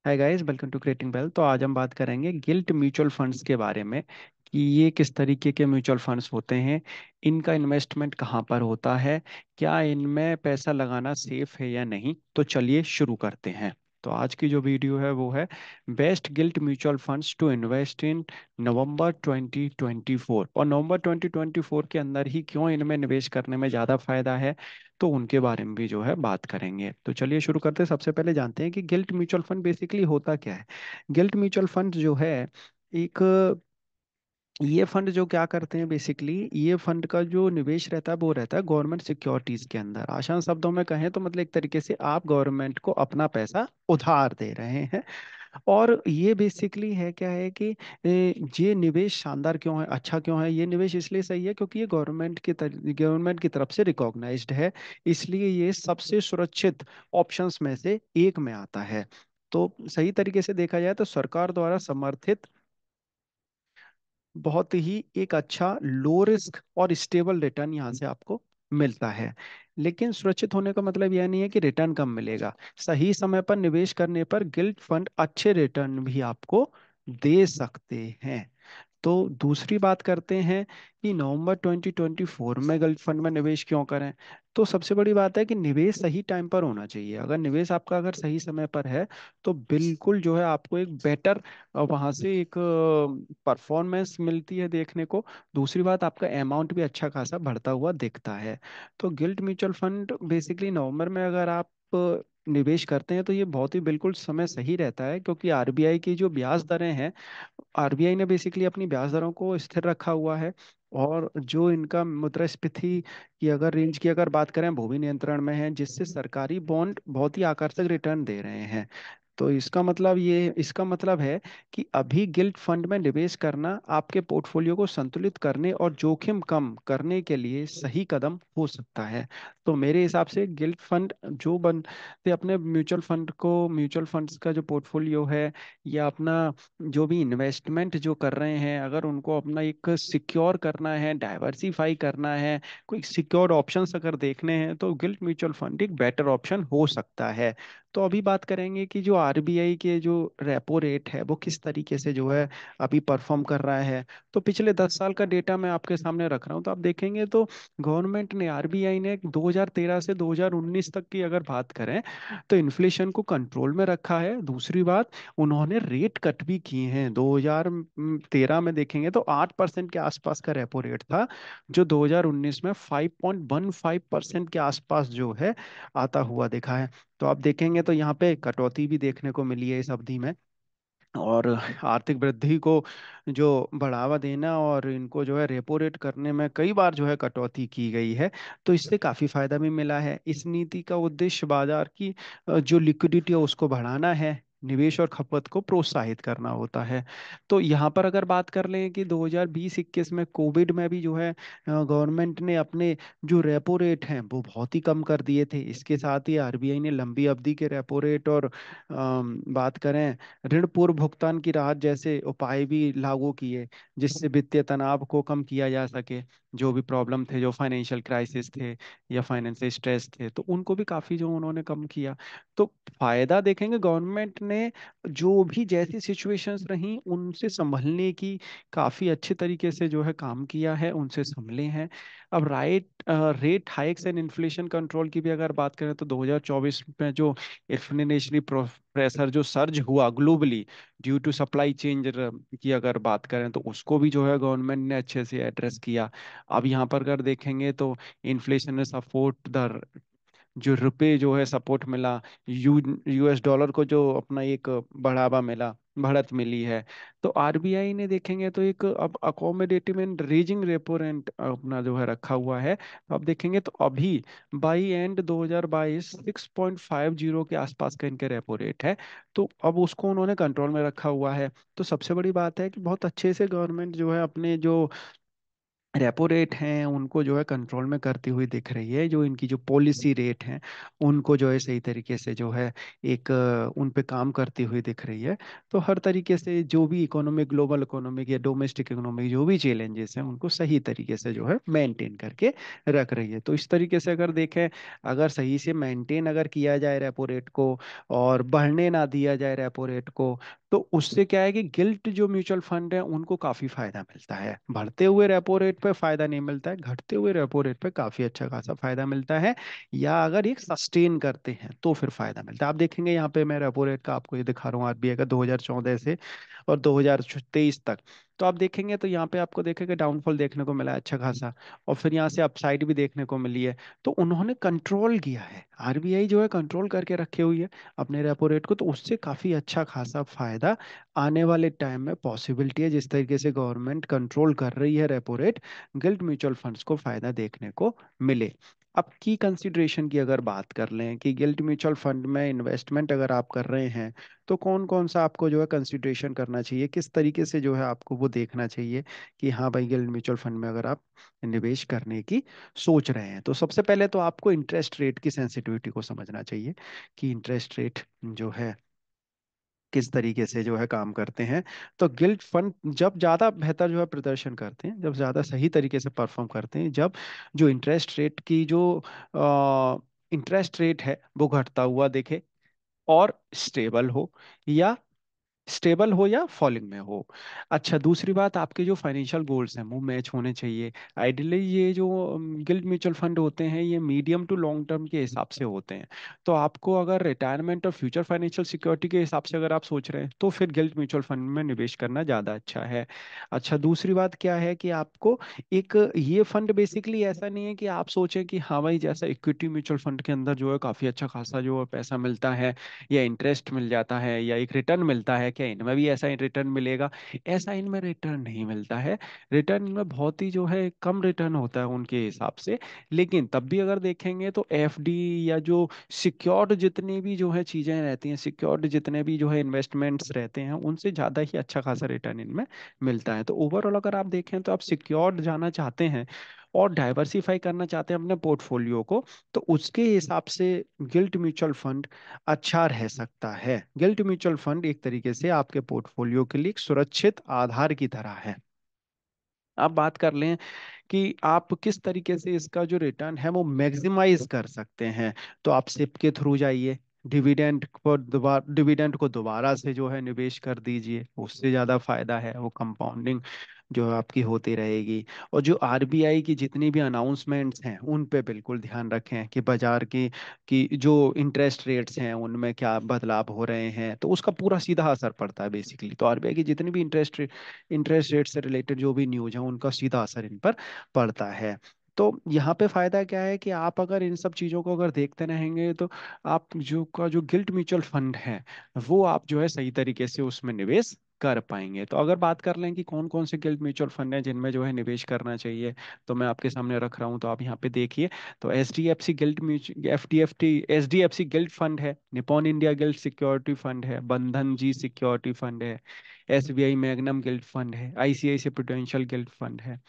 Hi guys, welcome to creating wealth. तो आज हम बात करेंगे गिल्ट म्यूचुअल फंड्स के बारे में कि ये किस तरीके के म्यूचुअल फंड्स होते हैं, इनका इन्वेस्टमेंट कहाँ पर होता है, क्या इनमें पैसा लगाना सेफ है या नहीं। तो चलिए शुरू करते हैं। तो आज की जो वीडियो है वो है best gilt mutual funds to invest in November 2024। और नवंबर 2024 के अंदर ही क्यों इनमें निवेश करने में ज़्यादा फायदा है, तो उनके बारे में भी जो है बात करेंगे। तो चलिए शुरू करते हैं। सबसे पहले जानते हैं कि गिल्ट म्यूचुअल फंड बेसिकली होता क्या है। गिल्ट म्यूचुअल फंड जो है एक ये फंड जो क्या करते हैं, बेसिकली ये फंड का जो निवेश रहता है वो रहता है गवर्नमेंट सिक्योरिटीज के अंदर। आसान शब्दों में कहें तो मतलब एक तरीके से आप गवर्नमेंट को अपना पैसा उधार दे रहे हैं। और ये बेसिकली है क्या है कि ये निवेश शानदार क्यों है, अच्छा क्यों है। ये निवेश इसलिए सही है क्योंकि ये गवर्नमेंट की तरफ से रिकॉग्नाइज्ड है, इसलिए ये सबसे सुरक्षित ऑप्शंस में से एक में आता है। तो सही तरीके से देखा जाए तो सरकार द्वारा समर्थित बहुत ही एक अच्छा लो रिस्क और स्टेबल रिटर्न यहाँ से आपको मिलता है। लेकिन सुरक्षित होने का मतलब यह नहीं है कि रिटर्न कम मिलेगा। सही समय पर निवेश करने पर गिल्ट फंड अच्छे रिटर्न भी आपको दे सकते हैं। तो दूसरी बात करते हैं कि नवंबर 2024 में गलत फंड में निवेश क्यों करें। तो सबसे बड़ी बात है कि निवेश सही टाइम पर होना चाहिए। अगर निवेश आपका अगर सही समय पर है तो बिल्कुल जो है आपको एक बेटर वहां से एक परफॉर्मेंस मिलती है देखने को। दूसरी बात, आपका अमाउंट भी अच्छा खासा बढ़ता हुआ दिखता है। तो गिल्ट म्यूचुअल फंड बेसिकली नवंबर में अगर आप निवेश करते हैं तो ये बहुत ही बिल्कुल समय सही रहता है, क्योंकि आरबीआई की जो ब्याज दरें हैं, आरबीआई ने बेसिकली अपनी ब्याज दरों को स्थिर रखा हुआ है। और जो इनका मुद्रास्फीति की अगर रेंज की अगर बात करें, वो भी नियंत्रण में है, जिससे सरकारी बॉन्ड बहुत ही आकर्षक रिटर्न दे रहे हैं। तो इसका मतलब है कि अभी गिल्ट फंड में निवेश करना आपके पोर्टफोलियो को संतुलित करने और जोखिम कम करने के लिए सही कदम हो सकता है। तो मेरे हिसाब से गिल्ट फंड जो बनते अपने म्यूचुअल फंड्स का जो पोर्टफोलियो है या अपना जो भी इन्वेस्टमेंट जो कर रहे हैं, अगर उनको अपना एक सिक्योर करना है, डाइवर्सिफाई करना है, कोई सिक्योर ऑप्शंस अगर देखने हैं, तो गिल्ट म्यूचुअल फंड एक बेटर ऑप्शन हो सकता है। तो अभी बात करेंगे कि जो आरबीआई के जो रेपो रेट है वो किस तरीके से जो है अभी परफॉर्म कर रहा है। तो पिछले 10 साल का डेटा मैं आपके सामने रख रहा हूँ। तो आप देखेंगे तो गवर्नमेंट ने, आरबीआई ने 2013 से 2019 तक की अगर बात करें तो इन्फ्लेशन को कंट्रोल में रखा है। दूसरी बात, उन्होंने रेट कट भी किए हैं। 2013 में देखेंगे तो 8% के आसपास का रेपो रेट था, जो 2019 में 5.15% के आसपास जो है आता हुआ देखा है। तो आप देखेंगे तो यहाँ पे कटौती भी देखने को मिली है इस अवधि में। और आर्थिक वृद्धि को जो बढ़ावा देना और इनको जो है रेपो रेट करने में कई बार जो है कटौती की गई है। तो इससे काफी फायदा भी मिला है। इस नीति का उद्देश्य बाजार की जो लिक्विडिटी है उसको बढ़ाना है, निवेश और खपत को प्रोत्साहित करना होता है। तो यहाँ पर अगर बात कर लें कि 2020-21 में कोविड में भी जो है गवर्नमेंट ने अपने जो रेपो रेट हैं वो बहुत ही कम कर दिए थे। इसके साथ ही आरबीआई ने लंबी अवधि के रेपो रेट और बात करें ऋण पूर्व भुगतान की राहत जैसे उपाय भी लागू किए, जिससे वित्तीय तनाव को कम किया जा सके। जो भी प्रॉब्लम थे, जो फाइनेंशियल क्राइसिस थे या फाइनेंशियल स्ट्रेस थे, तो उनको भी काफी जो उन्होंने कम किया। तो फायदा देखेंगे, गवर्नमेंट ने जो भी जैसी सिचुएशंस रही उनसे संभलने की काफी अच्छे तरीके से जो है काम किया है, उनसे संभले हैं। अब rate hikes and inflation control की भी अगर बात करें तो 2024 में जो इन्फ्लेशनरी प्रेशर जो सर्ज हुआ globally due to supply change की अगर बात करें, तो उसको भी जो है गवर्नमेंट ने अच्छे से एड्रेस किया। अब यहाँ पर अगर देखेंगे तो इन्फ्लेशन ने सपोर्ट द जो रुपए जो है सपोर्ट मिला, यूएस डॉलर को जो अपना एक बढ़ावा मिला, बढ़त मिली है। तो आरबीआई ने देखेंगे तो एक अब accommodative and raising repo rate अपना जो है रखा हुआ है। तो अब देखेंगे तो अभी बाई एंड 2022 6.50 के आसपास का इनके रेपो रेट है। तो अब उसको उन्होंने कंट्रोल में रखा हुआ है। तो सबसे बड़ी बात है कि बहुत अच्छे से गवर्नमेंट जो है अपने जो रेपो रेट हैं उनको जो है कंट्रोल में करती हुई दिख रही है। जो इनकी जो पॉलिसी रेट हैं उनको जो है सही तरीके से जो है एक उन पे काम करती हुई दिख रही है। तो हर तरीके से जो भी इकोनॉमिक, ग्लोबल इकोनॉमिक या डोमेस्टिक इकोनॉमिक जो भी चैलेंजेस हैं उनको सही तरीके से जो है मेंटेन करके रख रही है। तो इस तरीके से अगर देखें, अगर सही से मेंटेन अगर किया जाए रेपो रेट को और बढ़ने ना दिया जाए रेपो रेट को, तो उससे क्या है कि गिल्ट जो म्यूचुअल फंड है उनको काफी फायदा मिलता है। बढ़ते हुए रेपो रेट पे फायदा नहीं मिलता है, घटते हुए रेपो रेट पे काफी अच्छा खासा फायदा मिलता है। या अगर एक सस्टेन करते हैं तो फिर फायदा मिलता है। आप देखेंगे यहाँ पे मैं रेपो रेट का आपको ये दिखा रहा हूँ आरबीआई का 2014 से और 2023 तक। तो आप देखेंगे तो यहाँ पे आपको देखेंगे डाउनफॉल देखने को मिला है अच्छा खासा, और फिर यहाँ से अपसाइड भी देखने को मिली है। तो उन्होंने कंट्रोल किया है, आरबीआई जो है कंट्रोल करके रखे हुई है अपने रेपो रेट को। तो उससे काफी अच्छा खासा फायदा आने वाले टाइम में पॉसिबिलिटी है। जिस तरीके से गवर्नमेंट कंट्रोल कर रही है repo rate, guilt mutual funds को फायदा देखने को मिले। अब की कंसिडरेशन की अगर बात कर लें कि गिल्ट म्यूचुअल फंड में इन्वेस्टमेंट अगर आप कर रहे हैं, तो कौन कौन सा आपको जो है कंसिडरेशन करना चाहिए, किस तरीके से जो है आपको वो देखना चाहिए कि हाँ भाई गिल्ट म्यूचुअल फंड में अगर आप निवेश करने की सोच रहे हैं। तो सबसे पहले तो आपको इंटरेस्ट रेट की सेंसिटिविटी को समझना चाहिए कि इंटरेस्ट रेट जो है किस तरीके से जो है काम करते हैं। तो गिल्ट फंड जब ज़्यादा बेहतर जो है प्रदर्शन करते हैं, जब ज़्यादा सही तरीके से परफॉर्म करते हैं, जब जो इंटरेस्ट रेट की जो इंटरेस्ट रेट है वो घटता हुआ दिखे और स्टेबल हो, या स्टेबल हो या फॉलिंग में हो। अच्छा, दूसरी बात, आपके जो फाइनेंशियल गोल्स हैं वो मैच होने चाहिए। आइडियली ये जो गिल्ड म्यूचुअल फंड होते हैं ये मीडियम टू लॉन्ग टर्म के हिसाब से होते हैं। तो आपको अगर रिटायरमेंट और फ्यूचर फाइनेंशियल सिक्योरिटी के हिसाब से अगर आप सोच रहे हैं तो फिर गिल्ड म्यूचुअल फंड में निवेश करना ज़्यादा अच्छा है। अच्छा, दूसरी बात क्या है कि आपको एक ये फंड बेसिकली ऐसा नहीं है कि आप सोचें कि हाँ भाई जैसा इक्विटी म्यूचुअल फंड के अंदर जो है काफ़ी अच्छा खासा जो है पैसा मिलता है या इंटरेस्ट मिल जाता है या एक रिटर्न मिलता है, क्या इनमें भी ऐसा ही रिटर्न मिलेगा? ऐसा इनमें रिटर्न नहीं मिलता है। रिटर्न इनमें बहुत ही जो है कम रिटर्न होता है उनके हिसाब से। लेकिन तब भी अगर देखेंगे तो एफडी या जो सिक्योर्ड जितनी भी जो है चीजें रहती हैं, सिक्योर्ड जितने भी जो है इन्वेस्टमेंट्स रहते हैं, उनसे ज्यादा ही अच्छा खासा रिटर्न इनमें मिलता है। तो ओवरऑल अगर आप देखें तो आप सिक्योर्ड जाना चाहते हैं और डाइवर्सिफाई करना चाहते हैं अपने पोर्टफोलियो को, तो उसके हिसाब से गिल्ट म्यूचुअल फंड अच्छा रह सकता है। गिल्ट म्यूचुअल फंड एक तरीके से आपके पोर्टफोलियो के लिए एक सुरक्षित आधार की तरह है। अब बात कर लें कि आप किस तरीके से इसका जो रिटर्न है वो मैक्सिमाइज कर सकते हैं, तो आप सिप के थ्रू जाइए, डिविडेंड को दोबारा से जो है निवेश कर दीजिए, उससे ज़्यादा फायदा है, वो कंपाउंडिंग जो है आपकी होती रहेगी। और जो आरबीआई की जितनी भी अनाउंसमेंट्स हैं उन पे बिल्कुल ध्यान रखें कि बाजार की जो इंटरेस्ट रेट्स हैं उनमें क्या बदलाव हो रहे हैं, तो उसका पूरा सीधा असर पड़ता है बेसिकली। तो आरबीआई की जितनी भी इंटरेस्ट रेट से रिलेटेड जो भी न्यूज है उनका सीधा असर इन पर पड़ता है। तो यहाँ पे फायदा क्या है कि आप अगर इन सब चीजों को अगर देखते रहेंगे तो आप जो गिल्ट म्यूचुअल फंड है वो आप जो है सही तरीके से उसमें निवेश कर पाएंगे। तो अगर बात कर लें कि कौन कौन से गिल्ट म्यूचुअल फंड हैं जिनमें जो है निवेश करना चाहिए, तो मैं आपके सामने रख रहा हूँ, तो आप यहाँ पे देखिए। तो H D F C gilt mutual H D F C gilt fund है, Nippon India gilt security fund है, बंधन जी सिक्योरिटी फंड है, एसबीआई मैग्नम गिल्ट फंड है, आईसीआईसी प्रूडेंशियल गिल्ट फंड है,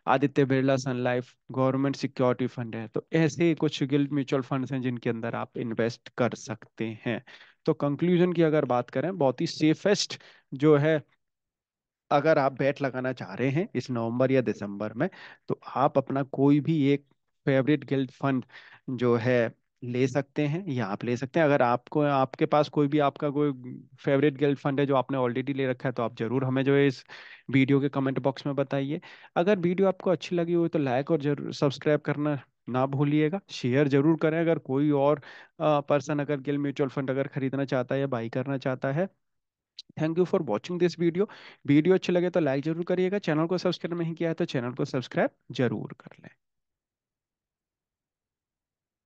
Aditya Birla sun life government security fund है। तो ऐसे कुछ guild mutual funds हैं जिनके अंदर आप इन्वेस्ट कर सकते हैं। तो कंक्लूजन की अगर बात करें, बहुत ही सेफेस्ट जो है, अगर आप बैट लगाना चाह रहे हैं इस नवंबर या दिसंबर में, तो आप अपना कोई भी एक फेवरेट गिल्ड फंड जो है ले सकते हैं, या आप ले सकते हैं। अगर आपको आपके पास कोई भी आपका कोई फेवरेट गिल्ड फंड है जो आपने ऑलरेडी ले रखा है, तो आप जरूर हमें जो है इस वीडियो के कमेंट बॉक्स में बताइए। अगर वीडियो आपको अच्छी लगी हो तो लाइक और जरूर सब्सक्राइब करना ना भूलिएगा, शेयर जरूर करें। अगर कोई और पर्सन अगर गिल्ड म्यूचुअल फंड अगर खरीदना चाहता है या बाई करना चाहता है। Thank you for watching this video. Video अच्छी लगे तो लाइक जरूर करिएगा, चैनल को सब्सक्राइब नहीं किया है तो चैनल को सब्सक्राइब जरूर कर लें।